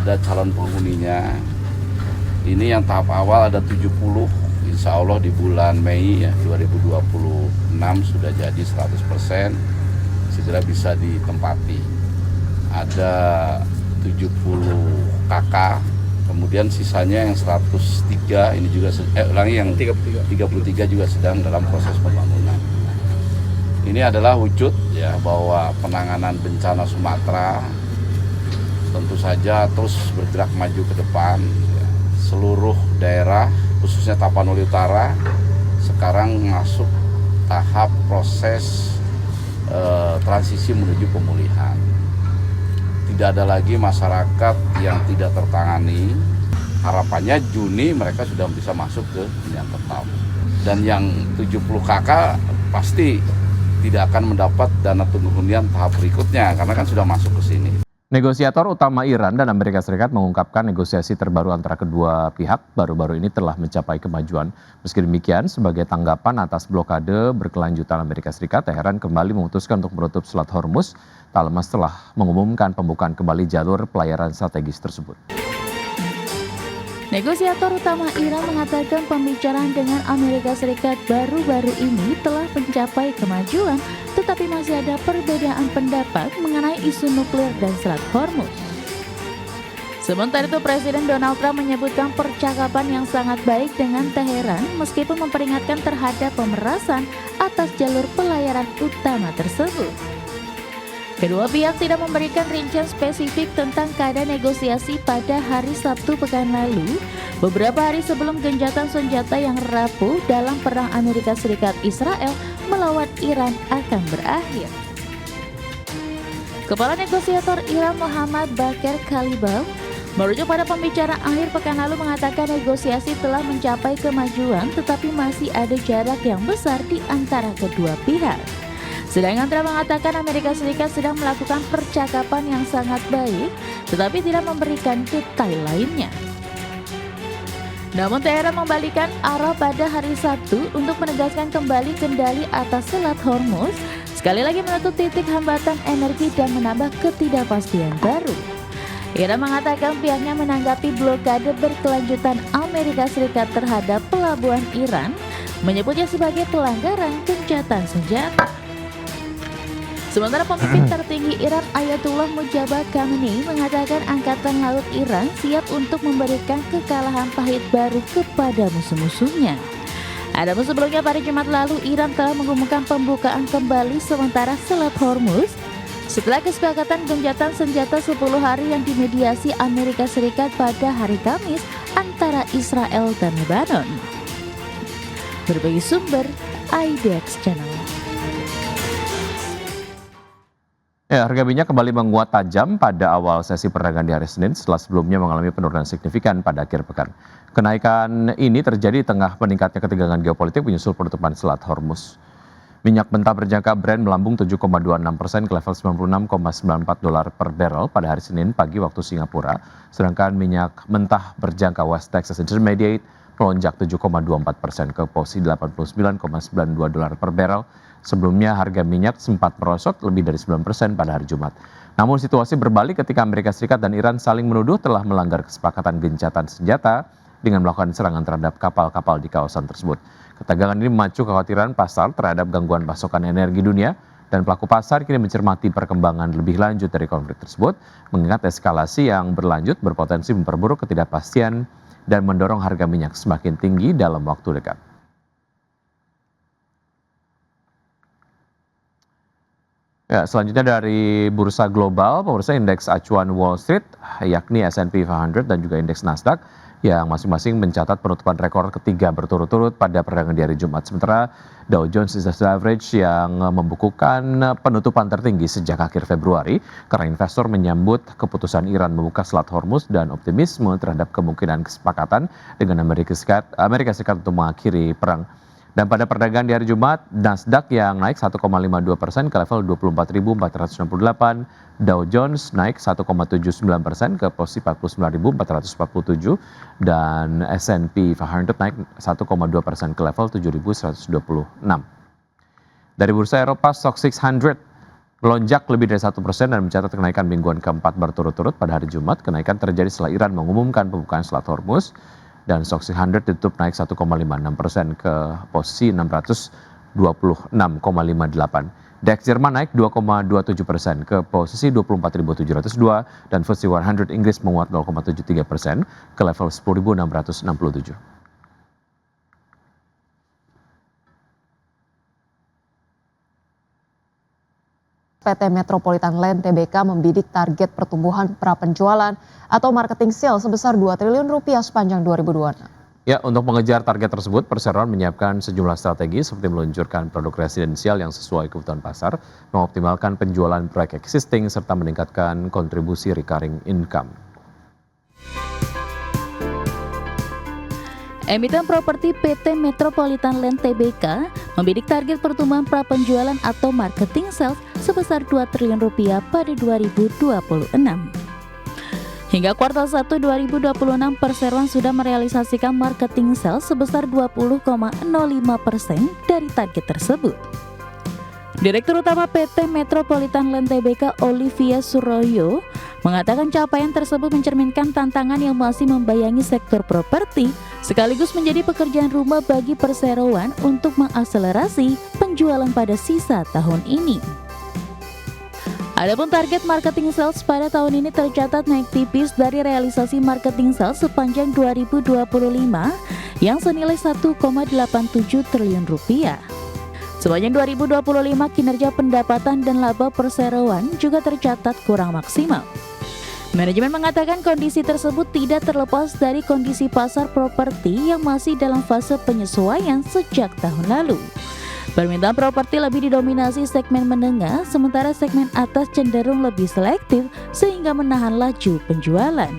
ada calon penghuninya. Ini yang tahap awal ada 70, insya Allah di bulan Mei ya 2026 sudah jadi 100%, segera bisa ditempati. Ada 70 KK, kemudian sisanya yang 103 ini juga yang 33 juga sedang dalam proses pembangunan. Ini adalah wujud ya bahwa penanganan bencana Sumatera tentu saja terus bergerak maju ke depan. Ya. Seluruh daerah khususnya Tapanuli Utara sekarang masuk tahap proses transisi menuju pemulihan. Tidak ada lagi masyarakat yang tidak tertangani. Harapannya Juni mereka sudah bisa masuk ke hunian tetap. Dan yang 70 KK pasti tidak akan mendapat dana tunggu hunian tahap berikutnya karena kan sudah masuk ke sini. Negosiator utama Iran dan Amerika Serikat mengungkapkan negosiasi terbaru antara kedua pihak baru-baru ini telah mencapai kemajuan. Meski demikian, sebagai tanggapan atas blokade berkelanjutan Amerika Serikat, Teheran kembali memutuskan untuk menutup Selat Hormuz tak lama setelah mengumumkan pembukaan kembali jalur pelayaran strategis tersebut. Negosiator utama Iran mengatakan pembicaraan dengan Amerika Serikat baru-baru ini telah mencapai kemajuan, tetapi masih ada perbedaan pendapat mengenai isu nuklir dan Selat Hormuz. Sementara itu, Presiden Donald Trump menyebutkan percakapan yang sangat baik dengan Teheran meskipun memperingatkan terhadap pemerasan atas jalur pelayaran utama tersebut. Kedua pihak tidak memberikan rincian spesifik tentang keadaan negosiasi pada hari Sabtu pekan lalu, beberapa hari sebelum gencatan senjata yang rapuh dalam perang Amerika Serikat Israel melawan Iran akan berakhir. Kepala negosiator Iran Muhammad Bakir Kalibaf merujuk pada pembicaraan akhir pekan lalu mengatakan negosiasi telah mencapai kemajuan tetapi masih ada jarak yang besar di antara kedua pihak. Sedangkan Trump mengatakan Amerika Serikat sedang melakukan percakapan yang sangat baik, tetapi tidak memberikan detail lainnya. Namun Teheran membalikan arah pada hari Sabtu untuk menegaskan kembali kendali atas Selat Hormuz, sekali lagi menutup titik hambatan energi dan menambah ketidakpastian baru. Iran mengatakan pihaknya menanggapi blokade berkelanjutan Amerika Serikat terhadap pelabuhan Iran, menyebutnya sebagai pelanggaran gencatan senjata. Sementara pemimpin tertinggi Iran Ayatullah Mujtaba Khamenei mengatakan Angkatan Laut Iran siap untuk memberikan kekalahan pahit baru kepada musuh-musuhnya. Adapun sebelumnya pada Jumat lalu Iran telah mengumumkan pembukaan kembali sementara Selat Hormuz setelah kesepakatan gencatan senjata 10 hari yang dimediasi Amerika Serikat pada hari Kamis antara Israel dan Lebanon. Berbagai sumber IDX Channel. Ya, harga minyak kembali menguat tajam pada awal sesi perdagangan di hari Senin setelah sebelumnya mengalami penurunan signifikan pada akhir pekan. Kenaikan ini terjadi di tengah meningkatnya ketegangan geopolitik menyusul penutupan Selat Hormuz. Minyak mentah berjangka Brent melambung 7,26% ke level $96,94 per barrel pada hari Senin pagi waktu Singapura, sedangkan minyak mentah berjangka West Texas Intermediate melonjak 7,24% ke posisi $89,92 per barrel. Sebelumnya harga minyak sempat merosot lebih dari 9% pada hari Jumat. Namun situasi berbalik ketika Amerika Serikat dan Iran saling menuduh telah melanggar kesepakatan gencatan senjata dengan melakukan serangan terhadap kapal-kapal di kawasan tersebut. Ketegangan ini memacu kekhawatiran pasar terhadap gangguan pasokan energi dunia dan pelaku pasar kini mencermati perkembangan lebih lanjut dari konflik tersebut, mengingat eskalasi yang berlanjut berpotensi memperburuk ketidakpastian dan mendorong harga minyak semakin tinggi dalam waktu dekat. Ya, selanjutnya dari bursa global, pemirsa indeks acuan Wall Street yakni S&P 500 dan juga indeks Nasdaq yang masing-masing mencatat penutupan rekor ketiga berturut-turut pada perdagangan di hari Jumat. Sementara Dow Jones Industrial Average yang membukukan penutupan tertinggi sejak akhir Februari karena investor menyambut keputusan Iran membuka Selat Hormuz dan optimisme terhadap kemungkinan kesepakatan dengan Amerika Serikat untuk mengakhiri perang. Dan pada perdagangan di hari Jumat, Nasdaq yang naik 1,52% ke level 24.468, Dow Jones naik 1,79% ke posisi 49.447, dan S&P 500 naik 1,2% ke level 7.126. Dari bursa Eropa, Stoxx 600 melonjak lebih dari 1% dan mencatat kenaikan mingguan keempat berturut-turut pada hari Jumat. Kenaikan terjadi setelah Iran mengumumkan pembukaan Selat Hormuz dan STOXX 100 ditutup naik 1,56% ke posisi 626,58. DAX Jerman naik 2,27% ke posisi 24.702 dan FTSE 100 Inggris menguat 0,73% ke level 10.667. PT Metropolitan Land Tbk membidik target pertumbuhan prapenjualan atau marketing sales sebesar 2 triliun rupiah sepanjang 2026. Ya, untuk mengejar target tersebut, perseroan menyiapkan sejumlah strategi seperti meluncurkan produk residensial yang sesuai kebutuhan pasar, mengoptimalkan penjualan proyek existing, serta meningkatkan kontribusi recurring income. Emiten properti PT Metropolitan Land Tbk membidik target pertumbuhan prapenjualan atau marketing sales sebesar 2 triliun rupiah pada 2026. Hingga kuartal 1 2026, perseroan sudah merealisasikan marketing sales sebesar 20,05% dari target tersebut. Direktur Utama PT Metropolitan Land Tbk Olivia Suroyo mengatakan capaian tersebut mencerminkan tantangan yang masih membayangi sektor properti sekaligus menjadi pekerjaan rumah bagi perseroan untuk mengakselerasi penjualan pada sisa tahun ini. Adapun target marketing sales pada tahun ini tercatat naik tipis dari realisasi marketing sales sepanjang 2025 yang senilai 1,87 triliun rupiah. Sepanjang 2025, kinerja pendapatan dan laba perseroan juga tercatat kurang maksimal. Manajemen mengatakan kondisi tersebut tidak terlepas dari kondisi pasar properti yang masih dalam fase penyesuaian sejak tahun lalu. Permintaan properti lebih didominasi segmen menengah, sementara segmen atas cenderung lebih selektif sehingga menahan laju penjualan.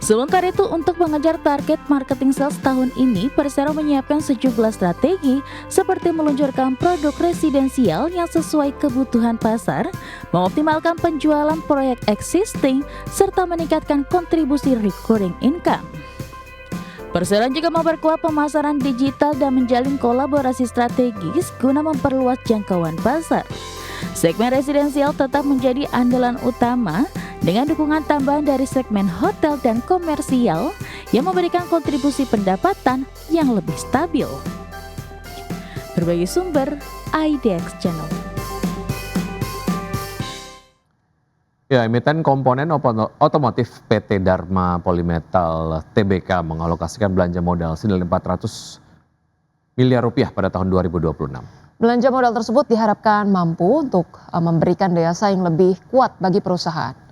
Sementara itu, untuk mengejar target marketing sales tahun ini, Persero menyiapkan sejumlah strategi seperti meluncurkan produk residensial yang sesuai kebutuhan pasar, mengoptimalkan penjualan proyek existing, serta meningkatkan kontribusi recurring income. Persero juga memperkuat pemasaran digital dan menjalin kolaborasi strategis guna memperluas jangkauan pasar. Segmen residensial tetap menjadi andalan utama dengan dukungan tambahan dari segmen hotel dan komersial yang memberikan kontribusi pendapatan yang lebih stabil. Berbagai sumber, IDX Channel. Ya, emiten komponen otomotif PT Dharma Polymetal Tbk mengalokasikan belanja modal senilai 400 miliar rupiah pada tahun 2026. Belanja modal tersebut diharapkan mampu untuk memberikan daya saing lebih kuat bagi perusahaan.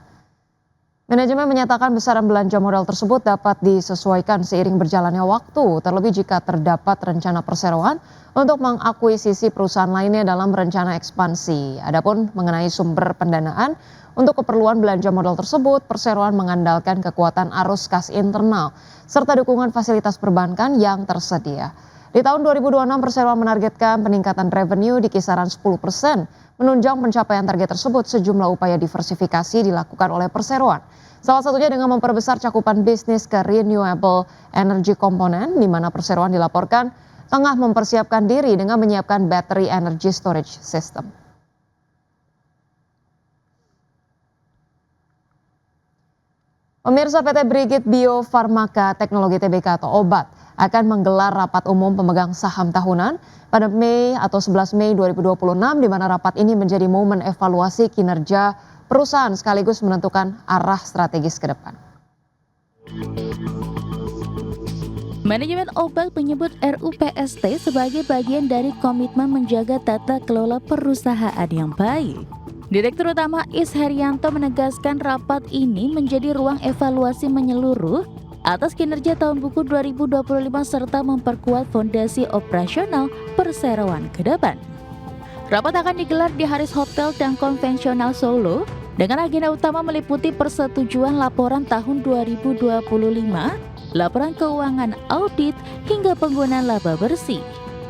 Manajemen menyatakan besaran belanja modal tersebut dapat disesuaikan seiring berjalannya waktu, terlebih jika terdapat rencana perseroan untuk mengakuisisi perusahaan lainnya dalam rencana ekspansi. Adapun mengenai sumber pendanaan, untuk keperluan belanja modal tersebut, perseroan mengandalkan kekuatan arus kas internal, serta dukungan fasilitas perbankan yang tersedia. Di tahun 2026, perseroan menargetkan peningkatan revenue di kisaran 10%. Menunjang pencapaian target tersebut, sejumlah upaya diversifikasi dilakukan oleh perseroan. Salah satunya dengan memperbesar cakupan bisnis ke renewable energy component, di mana perseroan dilaporkan tengah mempersiapkan diri dengan menyiapkan battery energy storage system. Pemirsa, PT Brigit Bio Farmaka Teknologi Tbk atau OBAT akan menggelar rapat umum pemegang saham tahunan pada Mei atau 11 Mei 2026, di mana rapat ini menjadi momen evaluasi kinerja perusahaan sekaligus menentukan arah strategis ke depan. Manajemen OBAT menyebut RUPST sebagai bagian dari komitmen menjaga tata kelola perusahaan yang baik. Direktur Utama Is Herianto menegaskan rapat ini menjadi ruang evaluasi menyeluruh atas kinerja tahun buku 2025 serta memperkuat fondasi operasional perseroan ke depan. Rapat akan digelar di Haris Hotel dan Konvensional Solo dengan agenda utama meliputi persetujuan laporan tahun 2025, laporan keuangan audit, hingga penggunaan laba bersih.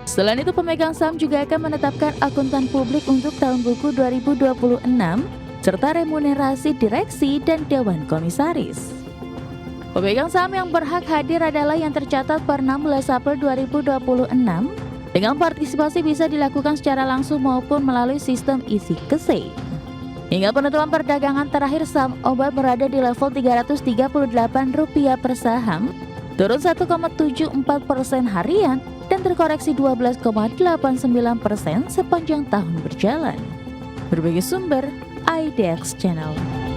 Selain itu, pemegang saham juga akan menetapkan akuntan publik untuk tahun buku 2026, serta remunerasi direksi dan dewan komisaris. Pemegang saham yang berhak hadir adalah yang tercatat per 16 April 2026, Dengan partisipasi bisa dilakukan secara langsung maupun melalui sistem isi kese. Hingga penutupan perdagangan terakhir, saham obat berada di level Rp338 per saham, turun 1,74% harian dan terkoreksi 12,89% sepanjang tahun berjalan. Berbagai sumber, IDX Channel.